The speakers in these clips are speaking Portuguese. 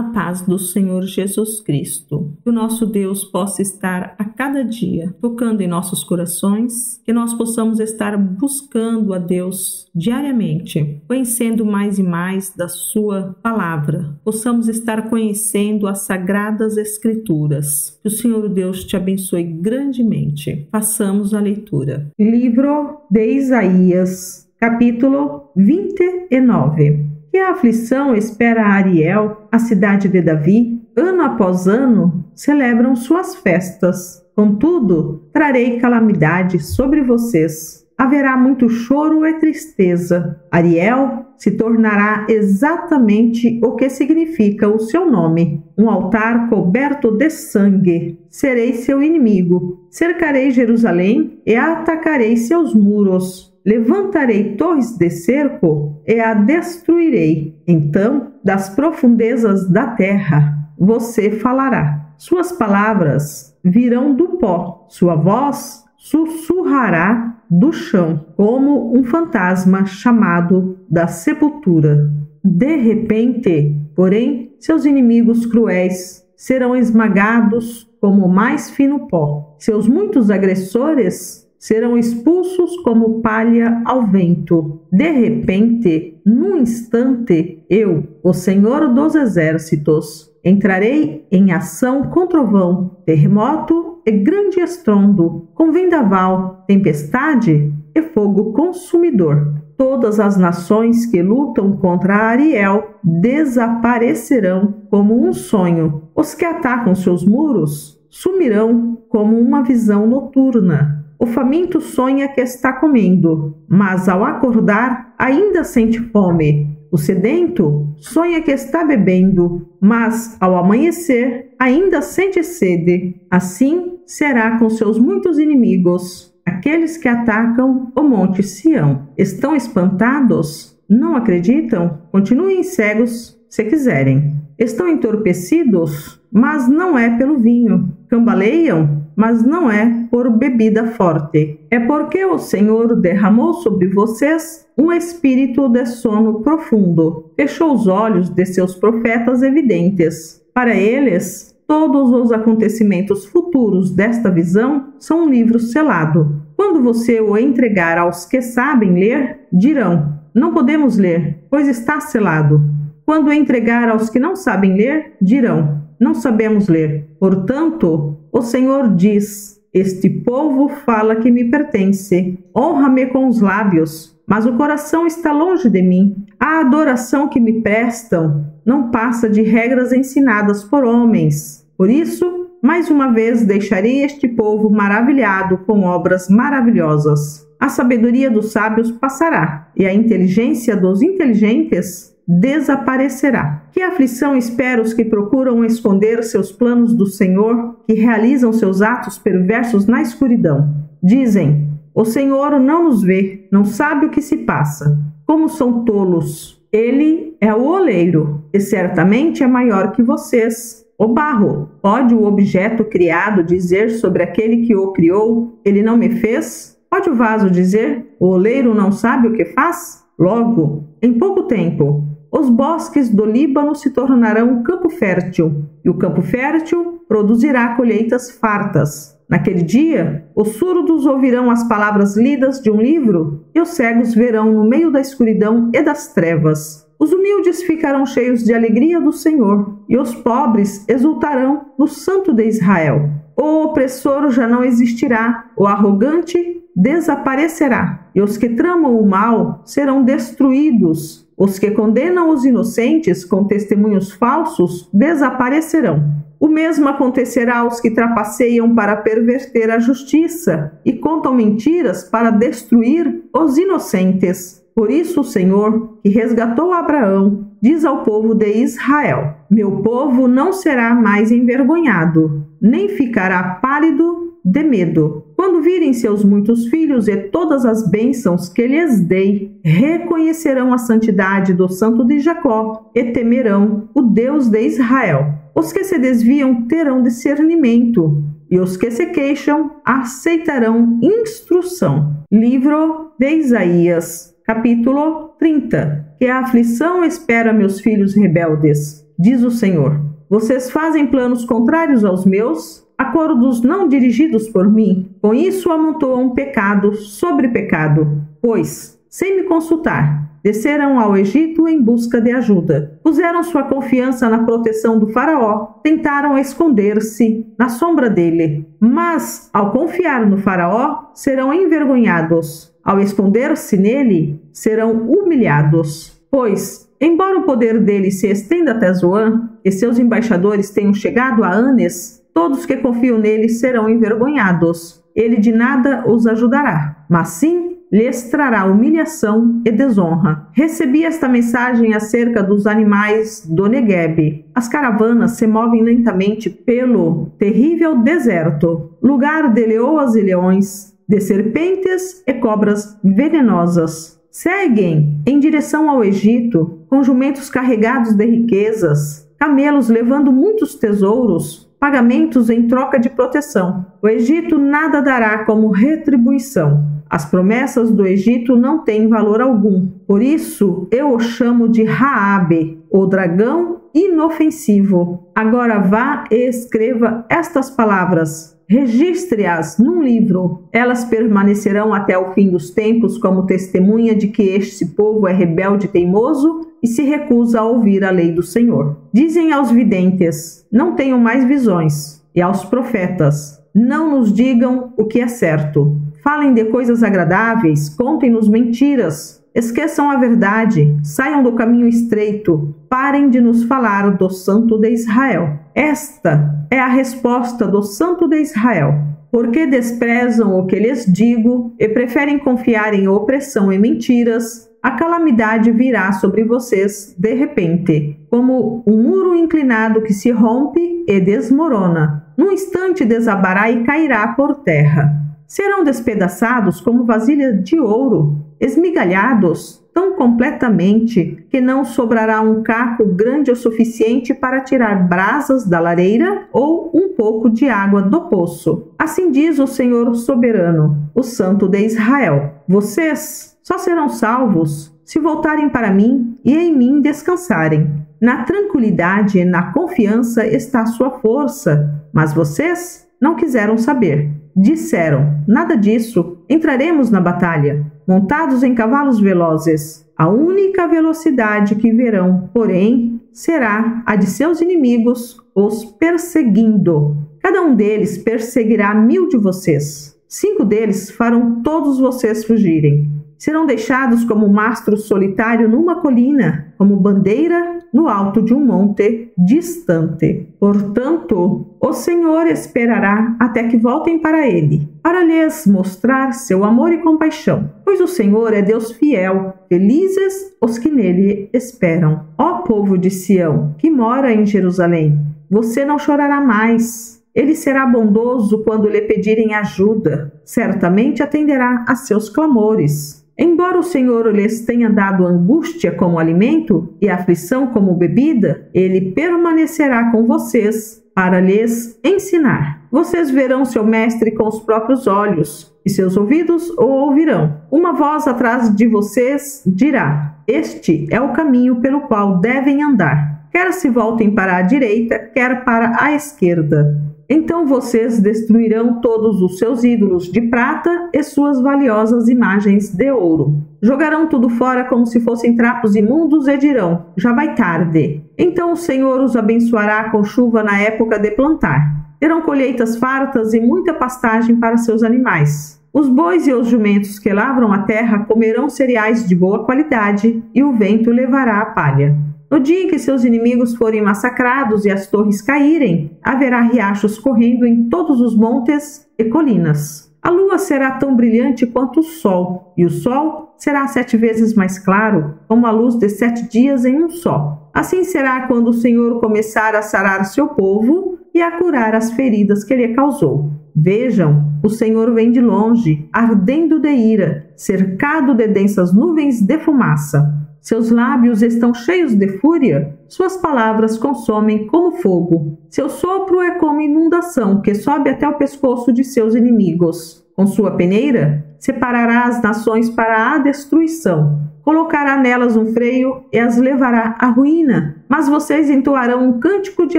A paz do Senhor Jesus Cristo. Que o nosso Deus possa estar a cada dia tocando em nossos corações, que nós possamos estar buscando a Deus diariamente, conhecendo mais e mais da sua palavra, possamos estar conhecendo as sagradas escrituras. Que o Senhor Deus te abençoe grandemente. Façamos a leitura. Livro de Isaías, capítulo 29. Que a aflição espera Ariel, a cidade de Davi. Ano após ano celebram suas festas. Contudo, trarei calamidade sobre vocês. Haverá muito choro e tristeza. Ariel se tornará exatamente o que significa o seu nome: um altar coberto de sangue. Serei seu inimigo. Cercarei Jerusalém e atacarei seus muros. Levantarei torres de cerco e a destruirei. Então, das profundezas da terra, você falará. Suas palavras virão do pó. Sua voz sussurrará do chão, como um fantasma chamado da sepultura. De repente, porém, seus inimigos cruéis serão esmagados como o mais fino pó. Seus muitos agressores serão expulsos como palha ao vento. De repente, num instante, eu, o Senhor dos Exércitos, entrarei em ação com trovão, terremoto e grande estrondo, com vendaval, tempestade e fogo consumidor. Todas as nações que lutam contra Ariel desaparecerão como um sonho. Os que atacam seus muros sumirão como uma visão noturna. O faminto sonha que está comendo, mas ao acordar ainda sente fome. O sedento sonha que está bebendo, mas ao amanhecer ainda sente sede. Assim será com seus muitos inimigos, aqueles que atacam o monte Sião. Estão espantados? Não acreditam? Continuem cegos se quiserem. Estão entorpecidos? Mas não é pelo vinho. Cambaleiam? Mas não é por bebida forte. É porque o Senhor derramou sobre vocês um espírito de sono profundo. Fechou os olhos de seus profetas evidentes. Para eles, todos os acontecimentos futuros desta visão são um livro selado. Quando você o entregar aos que sabem ler, dirão: não podemos ler, pois está selado. Quando o entregar aos que não sabem ler, dirão: não sabemos ler. Portanto, o Senhor diz: este povo fala que me pertence. Honra-me com os lábios, mas o coração está longe de mim. A adoração que me prestam não passa de regras ensinadas por homens. Por isso, mais uma vez deixarei este povo maravilhado com obras maravilhosas. A sabedoria dos sábios passará, e a inteligência dos inteligentes desaparecerá. Que aflição espera os que procuram esconder seus planos do Senhor, que realizam seus atos perversos na escuridão. Dizem: o Senhor não nos vê, não sabe o que se passa. Como são tolos! Ele é o oleiro, e certamente é maior que vocês. O barro, pode o objeto criado dizer sobre aquele que o criou: ele não me fez? Pode o vaso dizer: o oleiro não sabe o que faz? Logo, em pouco tempo, os bosques do Líbano se tornarão um campo fértil, e o campo fértil produzirá colheitas fartas. Naquele dia, os surdos ouvirão as palavras lidas de um livro, e os cegos verão no meio da escuridão e das trevas. Os humildes ficarão cheios de alegria do Senhor, e os pobres exultarão no Santo de Israel. O opressor já não existirá, o arrogante desaparecerá, e os que tramam o mal serão destruídos. Os que condenam os inocentes com testemunhos falsos desaparecerão. O mesmo acontecerá aos que trapaceiam para perverter a justiça e contam mentiras para destruir os inocentes. Por isso o Senhor, que resgatou Abraão, diz ao povo de Israel: meu povo não será mais envergonhado, nem ficará pálido de medo. Quando virem seus muitos filhos e todas as bênçãos que lhes dei, reconhecerão a santidade do Santo de Jacó e temerão o Deus de Israel. Os que se desviam terão discernimento, e os que se queixam aceitarão instrução. Livro de Isaías, capítulo 30. Que a aflição espera meus filhos rebeldes, diz o Senhor. Vocês fazem planos contrários aos meus, acordos não dirigidos por mim. Com isso amontoam pecado sobre pecado, pois, sem me consultar, desceram ao Egito em busca de ajuda. Puseram sua confiança na proteção do faraó, tentaram esconder-se na sombra dele. Mas, ao confiar no faraó, serão envergonhados. Ao esconder-se nele, serão humilhados. Pois, embora o poder dele se estenda até Zoan, e seus embaixadores tenham chegado a Anes, todos que confiam nele serão envergonhados. Ele de nada os ajudará, mas sim lhes trará humilhação e desonra. Recebi esta mensagem acerca dos animais do Negueb. As caravanas se movem lentamente pelo terrível deserto, lugar de leoas e leões, de serpentes e cobras venenosas. Seguem em direção ao Egito, com jumentos carregados de riquezas, camelos levando muitos tesouros, pagamentos em troca de proteção. O Egito nada dará como retribuição. As promessas do Egito não têm valor algum. Por isso, eu o chamo de Raabe, o dragão inofensivo. Agora vá e escreva estas palavras. Registre-as num livro. Elas permanecerão até o fim dos tempos como testemunha de que este povo é rebelde e teimoso e se recusa a ouvir a lei do Senhor. Dizem aos videntes, não tenham mais visões, e aos profetas, não nos digam o que é certo. Falem de coisas agradáveis, contem-nos mentiras, esqueçam a verdade, saiam do caminho estreito, parem de nos falar do Santo de Israel. Esta é a resposta do Santo de Israel. Porque desprezam o que lhes digo e preferem confiar em opressão e mentiras, a calamidade virá sobre vocês de repente, como um muro inclinado que se rompe e desmorona. Num instante desabará e cairá por terra. Serão despedaçados como vasilha de ouro, esmigalhados tão completamente que não sobrará um caco grande o suficiente para tirar brasas da lareira ou um pouco de água do poço. Assim diz o Senhor soberano, o Santo de Israel. Vocês só serão salvos se voltarem para mim e em mim descansarem. Na tranquilidade e na confiança está a sua força, mas vocês não quiseram saber. Disseram, nada disso, entraremos na batalha, montados em cavalos velozes. A única velocidade que verão, porém, será a de seus inimigos, os perseguindo. Cada um deles perseguirá 1000 de vocês. 5 deles farão todos vocês fugirem. Serão deixados como mastro solitário numa colina, como bandeira no alto de um monte distante. Portanto, o Senhor esperará até que voltem para ele, para lhes mostrar seu amor e compaixão. Pois o Senhor é Deus fiel, felizes os que nele esperam. Ó povo de Sião, que mora em Jerusalém, você não chorará mais. Ele será bondoso quando lhe pedirem ajuda. Certamente atenderá a seus clamores. Embora o Senhor lhes tenha dado angústia como alimento e aflição como bebida, ele permanecerá com vocês para lhes ensinar. Vocês verão seu mestre com os próprios olhos, e seus ouvidos o ouvirão. Uma voz atrás de vocês dirá: este é o caminho pelo qual devem andar. Quer se voltem para a direita, quer para a esquerda. Então vocês destruirão todos os seus ídolos de prata e suas valiosas imagens de ouro. Jogarão tudo fora como se fossem trapos imundos e dirão, já vai tarde. Então o Senhor os abençoará com chuva na época de plantar. Terão colheitas fartas e muita pastagem para seus animais. Os bois e os jumentos que lavram a terra comerão cereais de boa qualidade e o vento levará a palha. No dia em que seus inimigos forem massacrados e as torres caírem, haverá riachos correndo em todos os montes e colinas. A lua será tão brilhante quanto o sol, e o sol será 7 vezes mais claro, como a luz de 7 dias em um só. Assim será quando o Senhor começar a sarar seu povo e a curar as feridas que lhe causou. Vejam, o Senhor vem de longe, ardendo de ira, cercado de densas nuvens de fumaça. Seus lábios estão cheios de fúria, suas palavras consomem como fogo. Seu sopro é como inundação que sobe até o pescoço de seus inimigos. Com sua peneira, separará as nações para a destruição. colocará nelas um freio e as levará à ruína. Mas vocês entoarão um cântico de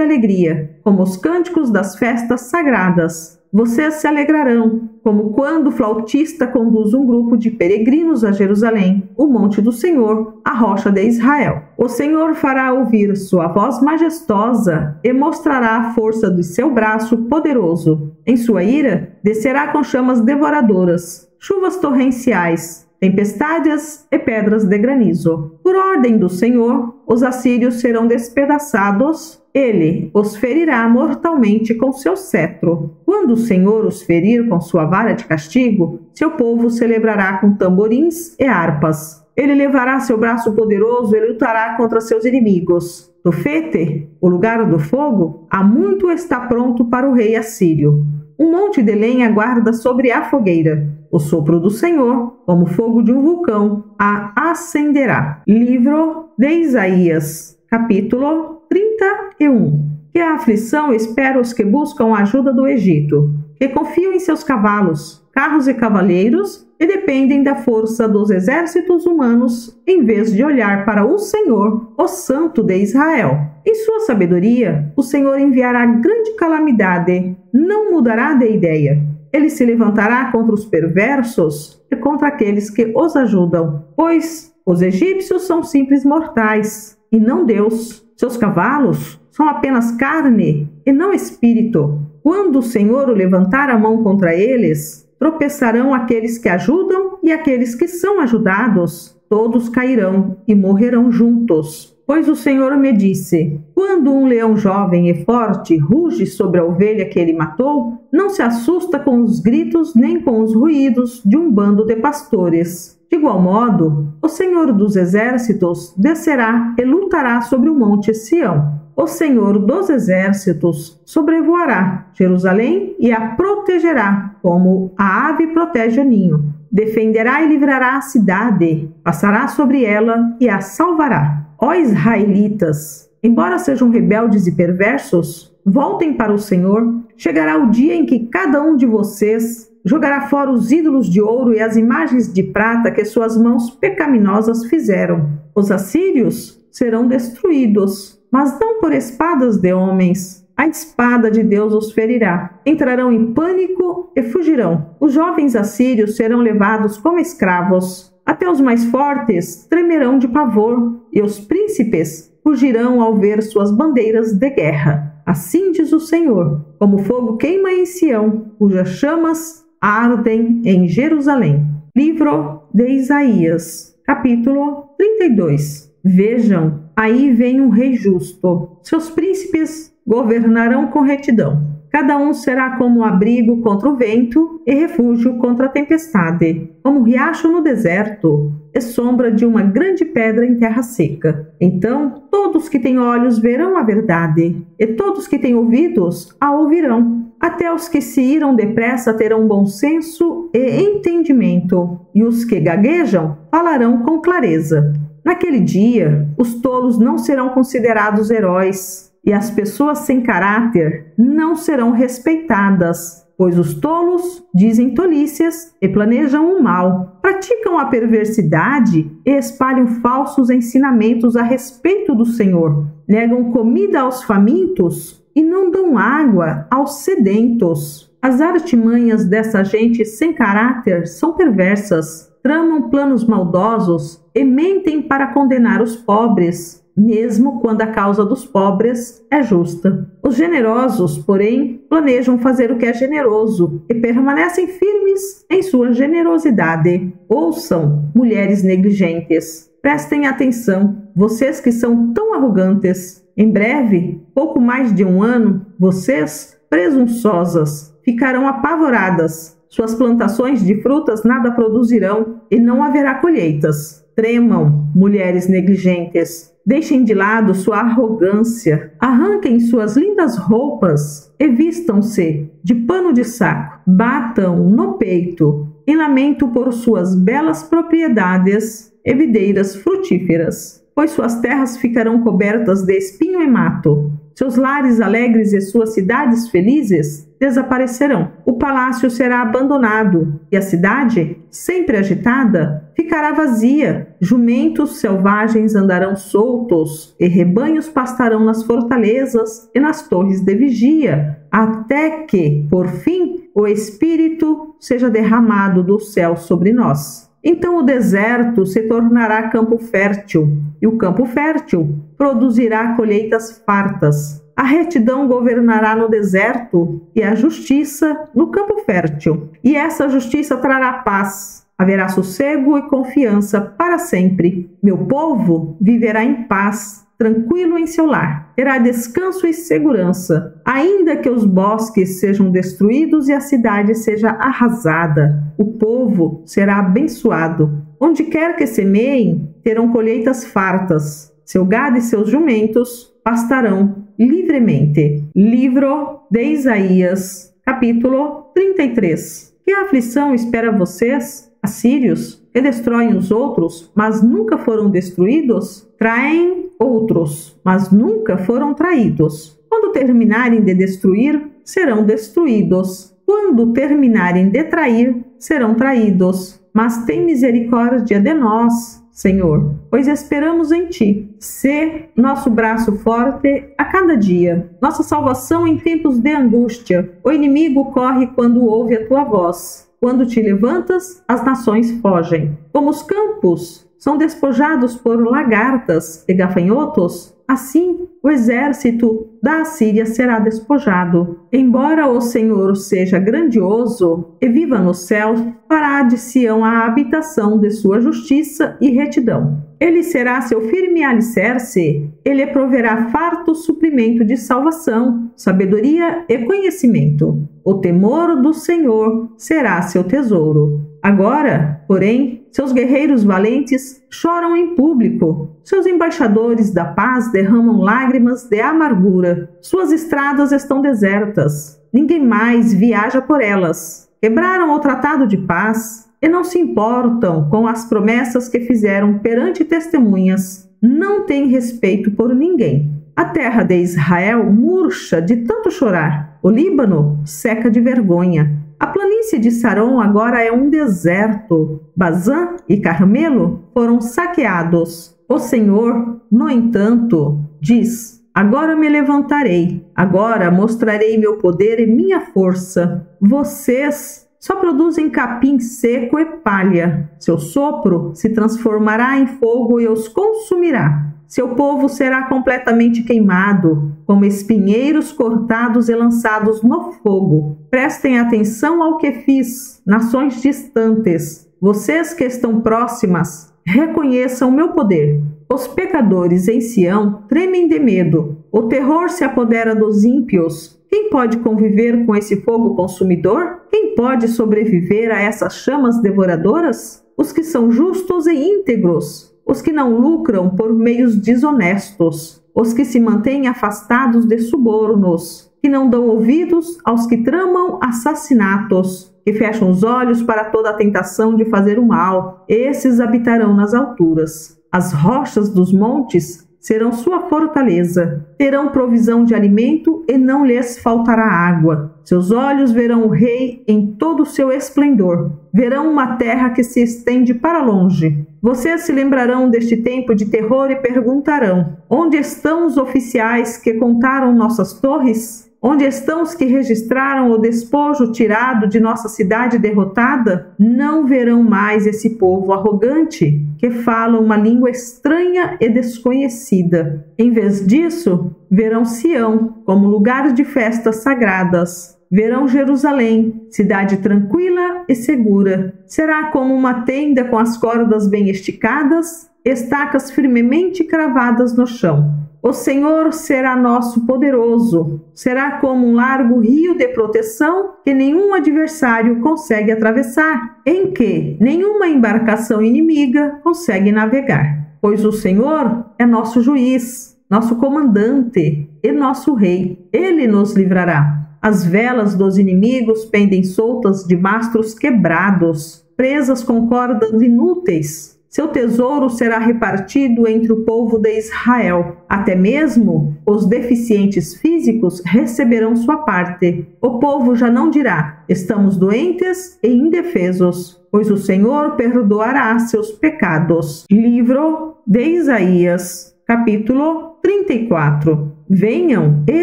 alegria, como os cânticos das festas sagradas. Vocês se alegrarão, como quando o flautista conduz um grupo de peregrinos a Jerusalém, o monte do Senhor, a rocha de Israel. O Senhor fará ouvir sua voz majestosa e mostrará a força de seu braço poderoso. Em sua ira, descerá com chamas devoradoras, chuvas torrenciais, tempestades e pedras de granizo. Por ordem do Senhor, os assírios serão despedaçados. Ele os ferirá mortalmente com seu cetro. Quando o Senhor os ferir com sua vara de castigo, seu povo celebrará com tamborins e harpas. Ele levará seu braço poderoso e lutará contra seus inimigos. Tofete, o lugar do fogo, há muito está pronto para o rei assírio. Um monte de lenha guarda sobre a fogueira. O sopro do Senhor, como fogo de um vulcão, a acenderá. Livro de Isaías, capítulo 31. Que a aflição espera os que buscam a ajuda do Egito, que confiam em seus cavalos, carros e cavaleiros e dependem da força dos exércitos humanos, em vez de olhar para o Senhor, o Santo de Israel. Em sua sabedoria, o Senhor enviará grande calamidade, não mudará de ideia. Ele se levantará contra os perversos e contra aqueles que os ajudam, pois os egípcios são simples mortais, e não Deus. Seus cavalos são apenas carne e não espírito. Quando o Senhor levantar a mão contra eles, tropeçarão aqueles que ajudam e aqueles que são ajudados. Todos cairão e morrerão juntos. Pois o Senhor me disse: quando um leão jovem e forte ruge sobre a ovelha que ele matou, não se assusta com os gritos nem com os ruídos de um bando de pastores. De igual modo, o Senhor dos exércitos descerá e lutará sobre o monte Sião. O Senhor dos exércitos sobrevoará Jerusalém e a protegerá, como a ave protege o ninho. Defenderá e livrará a cidade, passará sobre ela e a salvará. Ó israelitas, embora sejam rebeldes e perversos, voltem para o Senhor. Chegará o dia em que cada um de vocês jogará fora os ídolos de ouro e as imagens de prata que suas mãos pecaminosas fizeram. Os assírios serão destruídos, mas não por espadas de homens. A espada de Deus os ferirá. Entrarão em pânico e fugirão. Os jovens assírios serão levados como escravos. Até os mais fortes tremerão de pavor, e os príncipes fugirão ao ver suas bandeiras de guerra. Assim diz o Senhor: como fogo queima em Sião, cujas chamas ardem em Jerusalém. Livro de Isaías, capítulo 32. Vejam, aí vem um rei justo. Seus príncipes governarão com retidão. Cada um será como abrigo contra o vento e refúgio contra a tempestade, como riacho no deserto e sombra de uma grande pedra em terra seca. Então, todos que têm olhos verão a verdade, e todos que têm ouvidos a ouvirão. Até os que se iram depressa terão bom senso e entendimento, e os que gaguejam falarão com clareza. Naquele dia, os tolos não serão considerados heróis, e as pessoas sem caráter não serão respeitadas, pois os tolos dizem tolices e planejam o mal, praticam a perversidade e espalham falsos ensinamentos a respeito do Senhor, negam comida aos famintos e não dão água aos sedentos. As artimanhas dessa gente sem caráter são perversas, tramam planos maldosos e mentem para condenar os pobres, mesmo quando a causa dos pobres é justa. Os generosos, porém, planejam fazer o que é generoso e permanecem firmes em sua generosidade. Ouçam, mulheres negligentes. Prestem atenção, vocês que são tão arrogantes. Em breve, pouco mais de um ano, vocês, presunçosas, ficarão apavoradas. Suas plantações de frutas nada produzirão e não haverá colheitas. Tremam, mulheres negligentes. Deixem de lado sua arrogância, arranquem suas lindas roupas e vistam-se de pano de saco. Batam no peito em lamento por suas belas propriedades e videiras frutíferas, pois suas terras ficarão cobertas de espinho e mato. seus lares alegres e suas cidades felizes desaparecerão. O palácio será abandonado e a cidade, sempre agitada, ficará vazia. Jumentos selvagens andarão soltos e rebanhos pastarão nas fortalezas e nas torres de vigia, até que, por fim, o Espírito seja derramado do céu sobre nós. Então o deserto se tornará campo fértil, e o campo fértil produzirá colheitas fartas. A retidão governará no deserto e a justiça no campo fértil. E essa justiça trará paz. Haverá sossego e confiança para sempre. Meu povo viverá em paz, tranquilo em seu lar. Terá descanso e segurança, ainda que os bosques sejam destruídos e a cidade seja arrasada. O povo será abençoado. Onde quer que semeiem, terão colheitas fartas. Seu gado e seus jumentos pastarão livremente. Livro de Isaías, capítulo 33. Que aflição espera vocês, assírios, que destroem os outros, mas nunca foram destruídos? Traem outros, mas nunca foram traídos. Quando terminarem de destruir, serão destruídos. Quando terminarem de trair, serão traídos. Mas tem misericórdia de nós, Senhor, pois esperamos em Ti. Sê nosso braço forte a cada dia, nossa salvação em tempos de angústia. O inimigo corre quando ouve a Tua voz. Quando Te levantas, as nações fogem. Como os campos são despojados por lagartas e gafanhotos, assim o exército da Assíria será despojado. Embora o Senhor seja grandioso e viva no céu, fará de Sião a habitação de sua justiça e retidão. Ele será seu firme alicerce, ele proverá farto suprimento de salvação, sabedoria e conhecimento. O temor do Senhor será seu tesouro. Agora, porém, seus guerreiros valentes choram em público. Seus embaixadores da paz derramam lágrimas de amargura. Suas estradas estão desertas. Ninguém mais viaja por elas. Quebraram o tratado de paz e não se importam com as promessas que fizeram perante testemunhas. Não têm respeito por ninguém. A terra de Israel murcha de tanto chorar. O Líbano seca de vergonha. A planície de Saron agora é um deserto. Bazã e Carmelo foram saqueados. O Senhor, no entanto, diz: agora me levantarei, agora mostrarei meu poder e minha força. Vocês só produzem capim seco e palha. Seu sopro se transformará em fogo e os consumirá. Seu povo será completamente queimado, como espinheiros cortados e lançados no fogo. Prestem atenção ao que fiz, nações distantes. Vocês que estão próximas, reconheçam o meu poder. Os pecadores em Sião tremem de medo. O terror se apodera dos ímpios. Quem pode conviver com esse fogo consumidor? Quem pode sobreviver a essas chamas devoradoras? Os que são justos e íntegros. Os que não lucram por meios desonestos, os que se mantêm afastados de subornos, que não dão ouvidos aos que tramam assassinatos, que fecham os olhos para toda a tentação de fazer o mal, esses habitarão nas alturas. As rochas dos montes serão sua fortaleza, terão provisão de alimento e não lhes faltará água. Seus olhos verão o rei em todo o seu esplendor, verão uma terra que se estende para longe. Vocês se lembrarão deste tempo de terror e perguntarão: onde estão os oficiais que contaram nossas torres? Onde estão os que registraram o despojo tirado de nossa cidade derrotada? Não verão mais esse povo arrogante, que fala uma língua estranha e desconhecida. Em vez disso, verão Sião como lugar de festas sagradas. Verão Jerusalém, cidade tranquila e segura. Será como uma tenda com as cordas bem esticadas, estacas firmemente cravadas no chão. O Senhor será nosso poderoso, será como um largo rio de proteção que nenhum adversário consegue atravessar, em que nenhuma embarcação inimiga consegue navegar. Pois o Senhor é nosso juiz, nosso comandante e nosso rei. Ele nos livrará. As velas dos inimigos pendem soltas de mastros quebrados, presas com cordas inúteis. Seu tesouro será repartido entre o povo de Israel. Até mesmo os deficientes físicos receberão sua parte. O povo já não dirá: estamos doentes e indefesos, pois o Senhor perdoará seus pecados. Livro de Isaías, capítulo 34. Venham e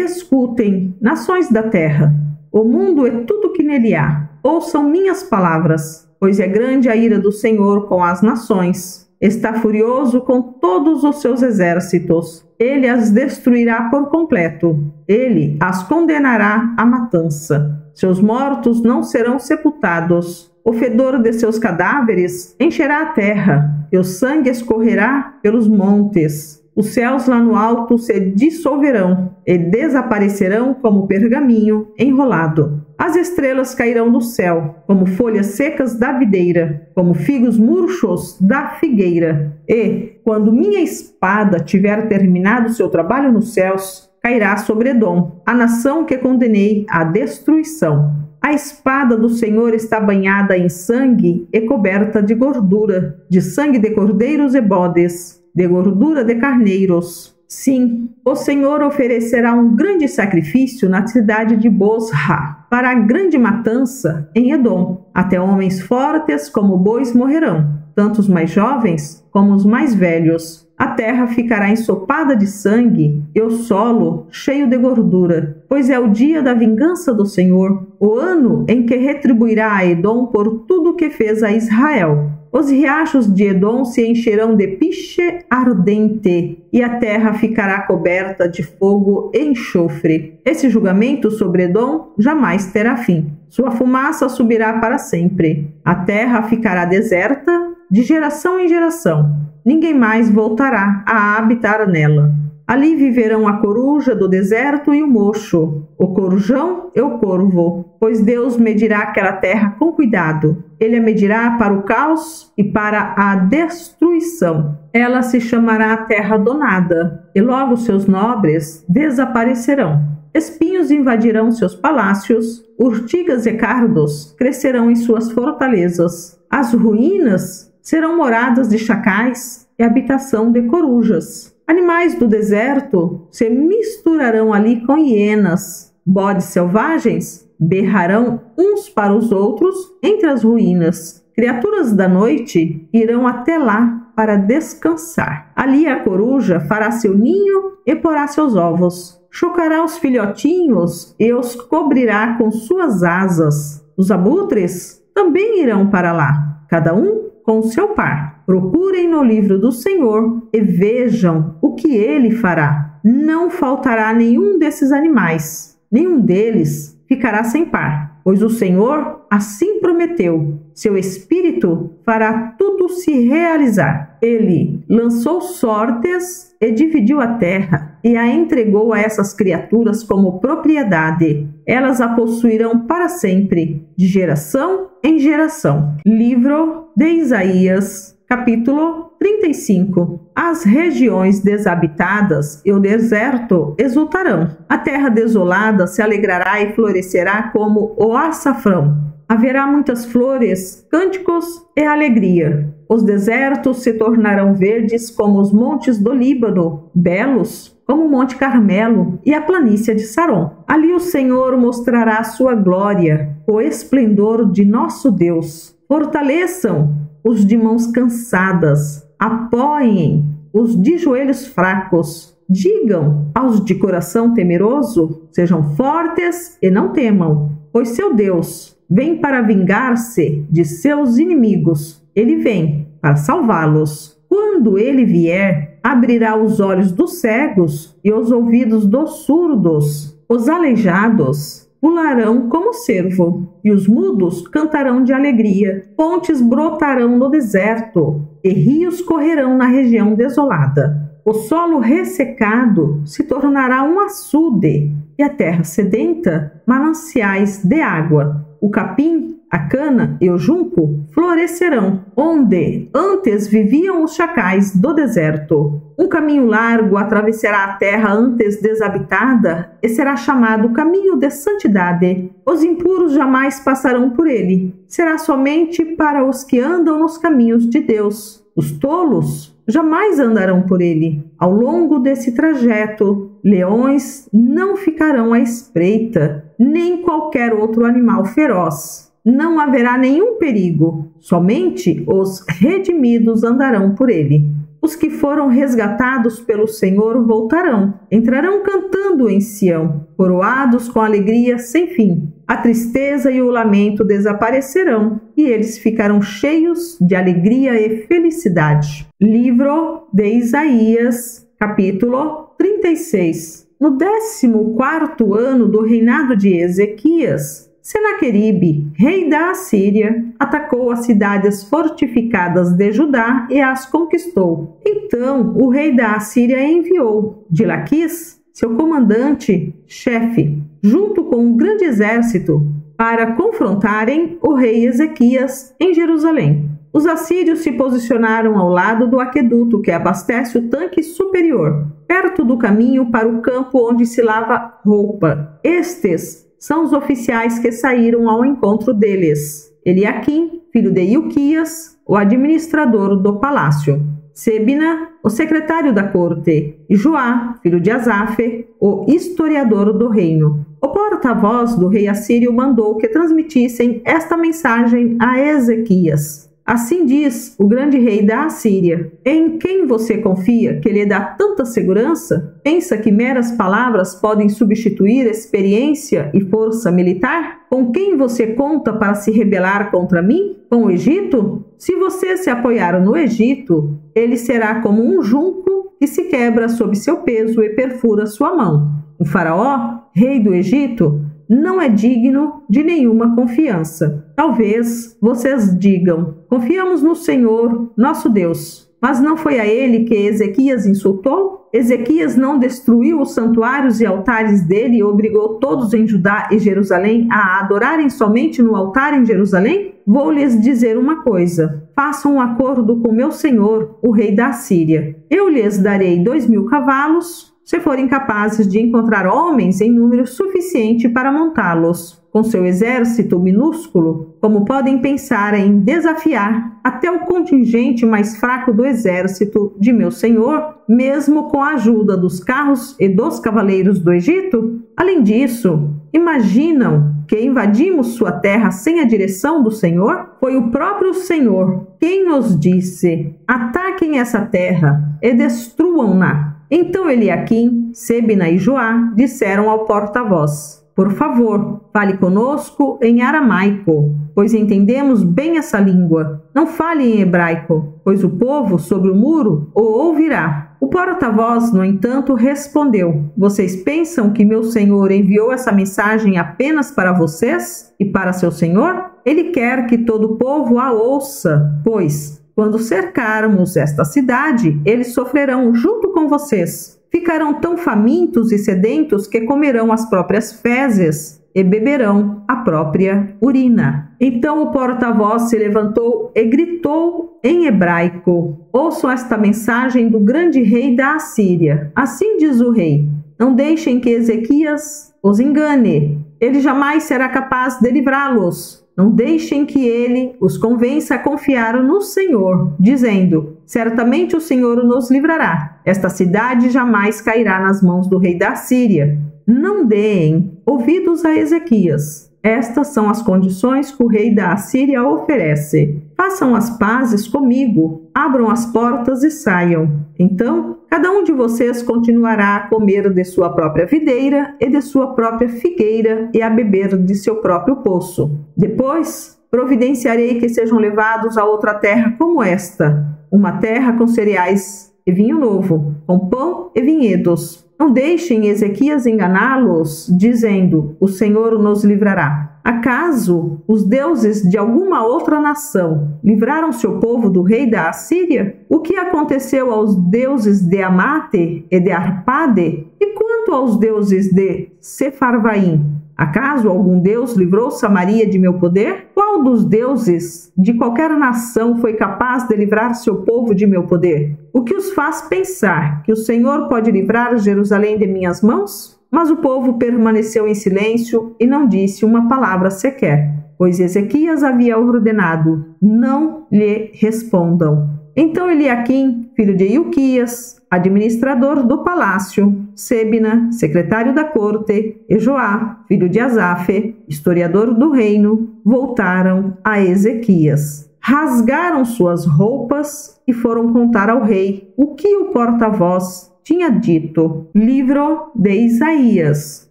escutem, nações da terra. O mundo e tudo que nele há. Ouçam minhas palavras, pois é grande a ira do Senhor com as nações. Está furioso com todos os seus exércitos. Ele as destruirá por completo. Ele as condenará à matança. Seus mortos não serão sepultados. O fedor de seus cadáveres encherá a terra, e o sangue escorrerá pelos montes. Os céus lá no alto se dissolverão e desaparecerão como pergaminho enrolado. As estrelas cairão do céu, como folhas secas da videira, como figos murchos da figueira. E, quando minha espada tiver terminado seu trabalho nos céus, cairá sobre Edom, a nação que condenei à destruição. A espada do Senhor está banhada em sangue e coberta de gordura, de sangue de cordeiros e bodes, de gordura de carneiros. Sim, o Senhor oferecerá um grande sacrifício na cidade de Bosra, para a grande matança em Edom. Até homens fortes como bois morrerão, tanto os mais jovens como os mais velhos. A terra ficará ensopada de sangue e o solo cheio de gordura, pois é o dia da vingança do Senhor, o ano em que retribuirá a Edom por tudo o que fez a Israel. Os riachos de Edom se encherão de piche ardente, e a terra ficará coberta de fogo e enxofre. Esse julgamento sobre Edom jamais terá fim. Sua fumaça subirá para sempre. A terra ficará deserta de geração em geração. Ninguém mais voltará a habitar nela. Ali viverão a coruja do deserto e o mocho, o corujão e o corvo, pois Deus medirá aquela terra com cuidado. Ele a medirá para o caos e para a destruição. Ela se chamará Terra Donada, e logo seus nobres desaparecerão. Espinhos invadirão seus palácios, urtigas e cardos crescerão em suas fortalezas. As ruínas serão moradas de chacais e habitação de corujas. Animais do deserto se misturarão ali com hienas. Bodes selvagens berrarão uns para os outros entre as ruínas. Criaturas da noite irão até lá para descansar. Ali a coruja fará seu ninho e porá seus ovos. Chocará os filhotinhos e os cobrirá com suas asas. Os abutres também irão para lá, cada um com seu par. Procurem no livro do Senhor e vejam o que ele fará. Não faltará nenhum desses animais, nenhum deles ficará sem par, pois o Senhor assim prometeu. Seu espírito fará tudo se realizar. Ele lançou sortes e dividiu a terra e a entregou a essas criaturas como propriedade. Elas a possuirão para sempre, de geração em geração. Livro de Isaías, capítulo 35. As regiões desabitadas e o deserto exultarão. A terra desolada se alegrará e florescerá como o açafrão. Haverá muitas flores, cânticos e alegria. Os desertos se tornarão verdes como os montes do Líbano, belos como o Monte Carmelo e a planície de Saron. Ali o Senhor mostrará a sua glória, o esplendor de nosso Deus. Fortaleçam os de mãos cansadas, apoiem os de joelhos fracos. Digam aos de coração temeroso: sejam fortes e não temam, pois seu Deus vem para vingar-se de seus inimigos. Ele vem para salvá-los. Quando ele vier, abrirá os olhos dos cegos e os ouvidos dos surdos. Os aleijados pularão como cervo, e os mudos cantarão de alegria. Fontes brotarão no deserto, e rios correrão na região desolada. O solo ressecado se tornará um açude, e a terra sedenta, mananciais de água. O capim, a cana e o junco florescerão, onde antes viviam os chacais do deserto. Um caminho largo atravessará a terra antes desabitada e será chamado caminho de santidade. Os impuros jamais passarão por ele. Será somente para os que andam nos caminhos de Deus. os tolos, jamais andarão por ele. Ao longo desse trajeto, leões não ficarão à espreita, nem qualquer outro animal feroz. Não haverá nenhum perigo, somente os redimidos andarão por ele. Os que foram resgatados pelo Senhor voltarão, entrarão cantando em Sião, coroados com alegria sem fim. A tristeza e o lamento desaparecerão, e eles ficarão cheios de alegria e felicidade. Livro de Isaías, capítulo 36. No 14º ano do reinado de Ezequias, Senaqueribe, rei da Assíria, atacou as cidades fortificadas de Judá e as conquistou. Então o rei da Assíria enviou de Laquis, seu comandante-chefe, junto com um grande exército, para confrontarem o rei Ezequias em Jerusalém. Os assírios se posicionaram ao lado do aqueduto que abastece o tanque superior, perto do caminho para o campo onde se lava roupa. Estes são os oficiais que saíram ao encontro deles: Eliaquim, filho de Ilquias, o administrador do palácio; Sebna, o secretário da corte; e Joá, filho de Asaf, o historiador do reino. O porta-voz do rei assírio mandou que transmitissem esta mensagem a Ezequias. Assim diz o grande rei da Assíria: em quem você confia que lhe dá tanta segurança? Pensa que meras palavras podem substituir experiência e força militar? Com quem você conta para se rebelar contra mim? Com o Egito? Se você se apoiar no Egito, ele será como um junco que se quebra sob seu peso e perfura sua mão. O faraó, rei do Egito, não é digno de nenhuma confiança. Talvez vocês digam: confiamos no Senhor, nosso Deus. Mas não foi a ele que Ezequias insultou? Ezequias não destruiu os santuários e altares dele e obrigou todos em Judá e Jerusalém a adorarem somente no altar em Jerusalém? Vou lhes dizer uma coisa: façam um acordo com meu senhor, o rei da Assíria. Eu lhes darei 2.000 cavalos, se forem capazes de encontrar homens em número suficiente para montá-los. Com seu exército minúsculo, como podem pensar em desafiar até o contingente mais fraco do exército de meu senhor, mesmo com a ajuda dos carros e dos cavaleiros do Egito? Além disso, imaginam que invadimos sua terra sem a direção do Senhor? Foi o próprio Senhor quem nos disse: ataquem essa terra e destruam-na. Então Eliaquim, Sebna e Joá disseram ao porta-voz: por favor, fale conosco em aramaico, pois entendemos bem essa língua. Não fale em hebraico, pois o povo sobre o muro o ouvirá. O porta-voz, no entanto, respondeu: vocês pensam que meu senhor enviou essa mensagem apenas para vocês e para seu senhor? Ele quer que todo o povo a ouça, pois, quando cercarmos esta cidade, eles sofrerão junto com vocês. Ficarão tão famintos e sedentos que comerão as próprias fezes e beberão a própria urina. Então o porta-voz se levantou e gritou em hebraico: ouçam esta mensagem do grande rei da Assíria. Assim diz o rei: não deixem que Ezequias os engane. Ele jamais será capaz de livrá-los. Não deixem que ele os convença a confiar no Senhor, dizendo: certamente o Senhor nos livrará. Esta cidade jamais cairá nas mãos do rei da Síria. Não deem ouvidos a Ezequias. Estas são as condições que o rei da Assíria oferece. Façam as pazes comigo, abram as portas e saiam. Então, cada um de vocês continuará a comer de sua própria videira e de sua própria figueira e a beber de seu próprio poço. Depois, providenciarei que sejam levados a outra terra como esta, uma terra com cereais e vinho novo, com pão e vinhedos. Não deixem Ezequias enganá-los, dizendo: o Senhor nos livrará. Acaso os deuses de alguma outra nação livraram seu povo do rei da Assíria? O que aconteceu aos deuses de Amate e de Arpade? E quanto aos deuses de Sefarvaim? Acaso algum deus livrou Samaria de meu poder? Qual dos deuses de qualquer nação foi capaz de livrar seu povo de meu poder? O que os faz pensar que o Senhor pode livrar Jerusalém de minhas mãos? Mas o povo permaneceu em silêncio e não disse uma palavra sequer, pois Ezequias havia ordenado: não lhe respondam. Então Eliaquim, filho de Hilquias, administrador do palácio, Sebna, secretário da corte, e Joá, filho de Asafe, historiador do reino, voltaram a Ezequias. Rasgaram suas roupas e foram contar ao rei o que o porta-voz tinha dito. Livro de Isaías,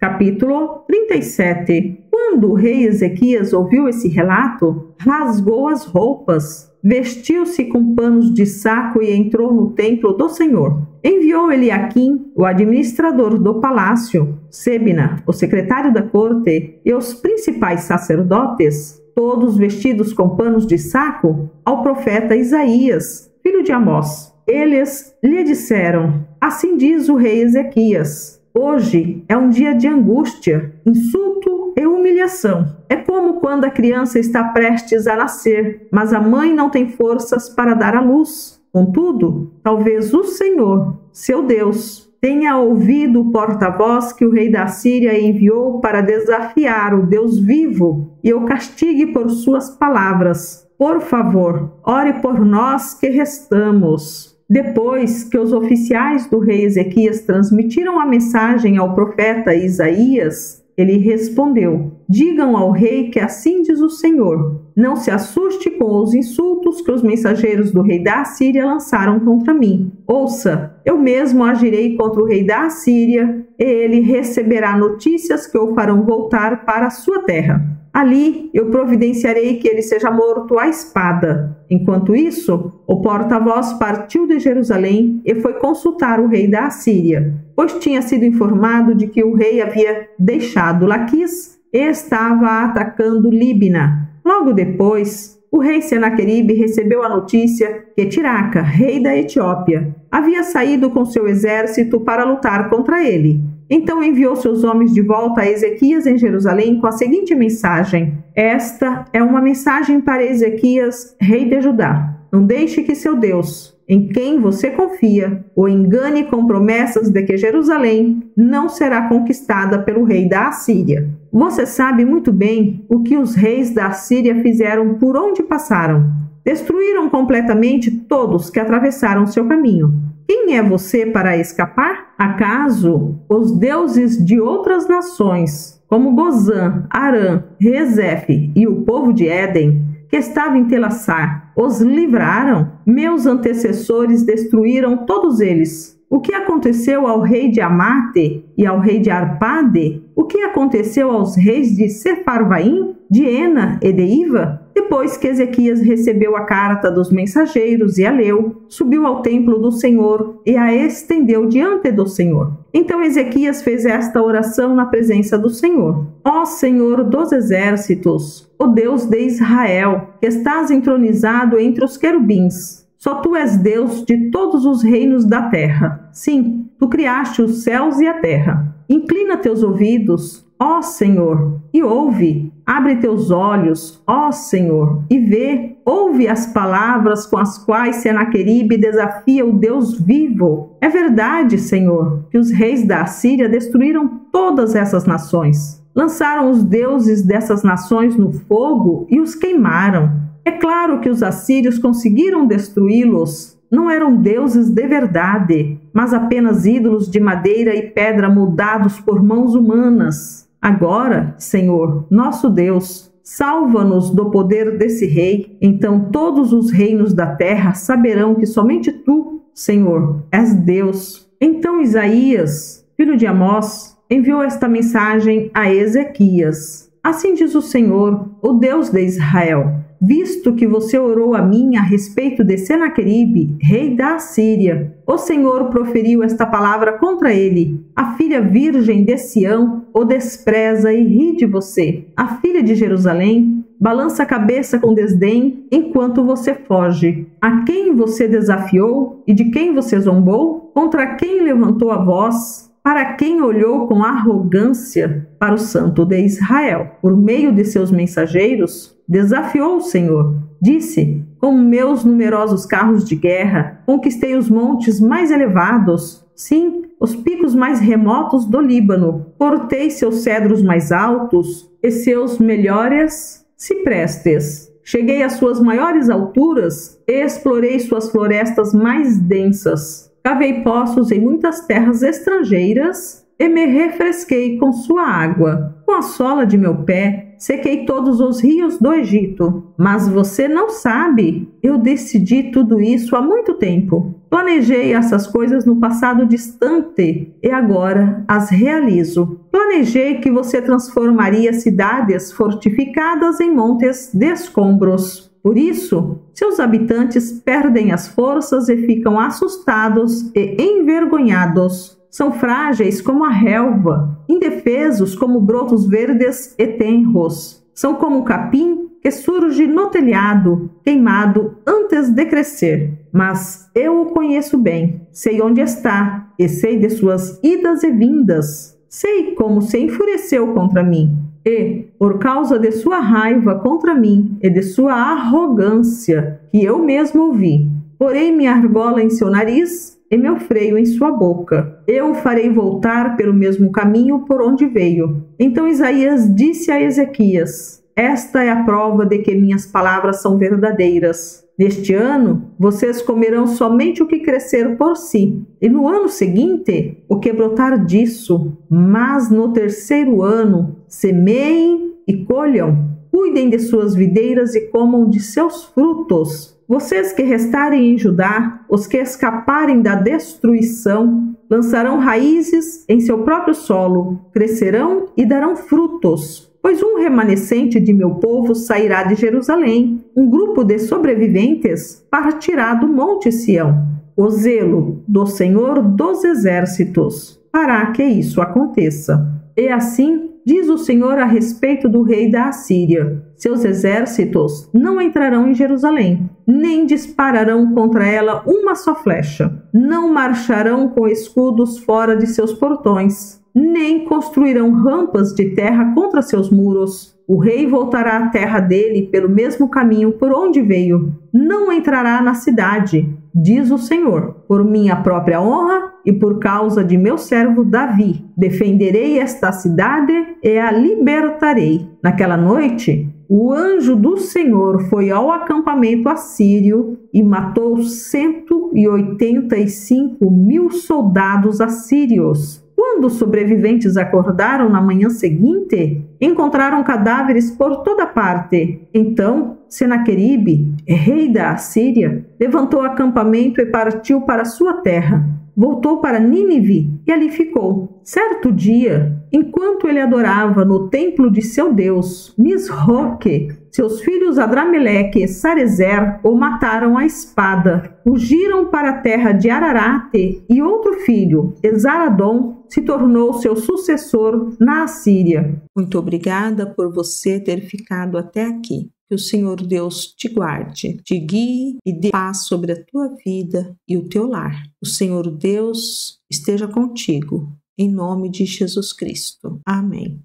capítulo 37. Quando o rei Ezequias ouviu esse relato, rasgou as roupas, vestiu-se com panos de saco e entrou no templo do Senhor. Enviou Eliaquim, o administrador do palácio, Sebna, o secretário da corte, e os principais sacerdotes, todos vestidos com panos de saco, ao profeta Isaías, filho de Amós. Eles lhe disseram: assim diz o rei Ezequias, hoje é um dia de angústia, insulto e humilhação. É como quando a criança está prestes a nascer, mas a mãe não tem forças para dar à luz. Contudo, talvez o Senhor, seu Deus, tenha ouvido o porta-voz que o rei da Síria enviou para desafiar o Deus vivo e o castigue por suas palavras. Por favor, ore por nós que restamos. Depois que os oficiais do rei Ezequias transmitiram a mensagem ao profeta Isaías, ele respondeu: digam ao rei que assim diz o Senhor, não se assuste com os insultos que os mensageiros do rei da Assíria lançaram contra mim. Ouça, eu mesmo agirei contra o rei da Assíria, e ele receberá notícias que o farão voltar para a sua terra. Ali eu providenciarei que ele seja morto à espada. Enquanto isso, o porta-voz partiu de Jerusalém e foi consultar o rei da Assíria, pois tinha sido informado de que o rei havia deixado Laquis e estava atacando Líbina. Logo depois, o rei Senaqueribe recebeu a notícia que Tiraca, rei da Etiópia, havia saído com seu exército para lutar contra ele. Então enviou seus homens de volta a Ezequias em Jerusalém com a seguinte mensagem: esta é uma mensagem para Ezequias, rei de Judá. Não deixe que seu Deus, em quem você confia, o engane com promessas de que Jerusalém não será conquistada pelo rei da Assíria. Você sabe muito bem o que os reis da Assíria fizeram por onde passaram. Destruíram completamente todos que atravessaram seu caminho. Quem é você para escapar? Acaso os deuses de outras nações, como Gozã, Arã, Rezefe e o povo de Éden, que estava em Telassar, os livraram? Meus antecessores destruíram todos eles. O que aconteceu ao rei de Amate e ao rei de Arpade? O que aconteceu aos reis de Sefarvaim, de Ena e de Iva? Depois que Ezequias recebeu a carta dos mensageiros e a leu, subiu ao templo do Senhor e a estendeu diante do Senhor. Então Ezequias fez esta oração na presença do Senhor: ó Senhor dos exércitos, ó Deus de Israel, que estás entronizado entre os querubins, só tu és Deus de todos os reinos da terra. Sim, tu criaste os céus e a terra. Inclina teus ouvidos, ó Senhor, e ouve. Abre teus olhos, ó Senhor, e vê. Ouve as palavras com as quais Senaqueribe desafia o Deus vivo. É verdade, Senhor, que os reis da Assíria destruíram todas essas nações. Lançaram os deuses dessas nações no fogo e os queimaram. É claro que os assírios conseguiram destruí-los. Não eram deuses de verdade, mas apenas ídolos de madeira e pedra moldados por mãos humanas. Agora, Senhor, nosso Deus, salva-nos do poder desse rei. Então todos os reinos da terra saberão que somente tu, Senhor, és Deus. Então Isaías, filho de Amós, enviou esta mensagem a Ezequias: assim diz o Senhor, o Deus de Israel: visto que você orou a mim a respeito de Senaqueribe, rei da Assíria, o Senhor proferiu esta palavra contra ele: a filha virgem de Sião o despreza e ri de você. A filha de Jerusalém balança a cabeça com desdém enquanto você foge. A quem você desafiou e de quem você zombou? Contra quem levantou a voz? Para quem olhou com arrogância? Para o Santo de Israel. Por meio de seus mensageiros, desafiou o Senhor. Disse: com meus numerosos carros de guerra, conquistei os montes mais elevados, sim, os picos mais remotos do Líbano. Cortei seus cedros mais altos e seus melhores ciprestes. Cheguei às suas maiores alturas e explorei suas florestas mais densas. Cavei poços em muitas terras estrangeiras e me refresquei com sua água. Com a sola de meu pé, sequei todos os rios do Egito. Mas você não sabe, eu decidi tudo isso há muito tempo. Planejei essas coisas no passado distante e agora as realizo. Planejei que você transformaria cidades fortificadas em montes de escombros. Por isso, seus habitantes perdem as forças e ficam assustados e envergonhados. São frágeis como a relva, indefesos como brotos verdes e tenros. São como um capim que surge no telhado, queimado antes de crescer. Mas eu o conheço bem, sei onde está e sei de suas idas e vindas. Sei como se enfureceu contra mim. E, por causa de sua raiva contra mim e de sua arrogância, que eu mesmo ouvi, porei minha argola em seu nariz e meu freio em sua boca. Eu o farei voltar pelo mesmo caminho por onde veio. Então Isaías disse a Ezequias: esta é a prova de que minhas palavras são verdadeiras. Neste ano, vocês comerão somente o que crescer por si, e no ano seguinte, o que brotar disso. Mas no terceiro ano, semeiem e colham. Cuidem de suas videiras e comam de seus frutos. Vocês que restarem em Judá, os que escaparem da destruição, lançarão raízes em seu próprio solo, crescerão e darão frutos. Pois um remanescente de meu povo sairá de Jerusalém, um grupo de sobreviventes partirá do monte Sião. O zelo do Senhor dos Exércitos fará que isso aconteça. E assim diz o Senhor a respeito do rei da Assíria: seus exércitos não entrarão em Jerusalém, nem dispararão contra ela uma só flecha. Não marcharão com escudos fora de seus portões, nem construirão rampas de terra contra seus muros. O rei voltará à terra dele pelo mesmo caminho por onde veio. Não entrará na cidade, diz o Senhor, por minha própria honra e por causa de meu servo Davi. Defenderei esta cidade e a libertarei. Naquela noite, o anjo do Senhor foi ao acampamento assírio e matou 185.000 soldados assírios. Quando os sobreviventes acordaram na manhã seguinte, encontraram cadáveres por toda parte. Então, Senaqueribe, rei da Assíria, levantou acampamento e partiu para sua terra. Voltou para Nínive e ali ficou. Certo dia, enquanto ele adorava no templo de seu deus, Nisroque, seus filhos Adrameleque e Sarezer o mataram à espada. Fugiram para a terra de Ararate e outro filho, Esaradom, se tornou seu sucessor na Assíria. Muito obrigada por você ter ficado até aqui. Que o Senhor Deus te guarde, te guie e dê paz sobre a tua vida e o teu lar. O Senhor Deus esteja contigo, em nome de Jesus Cristo. Amém.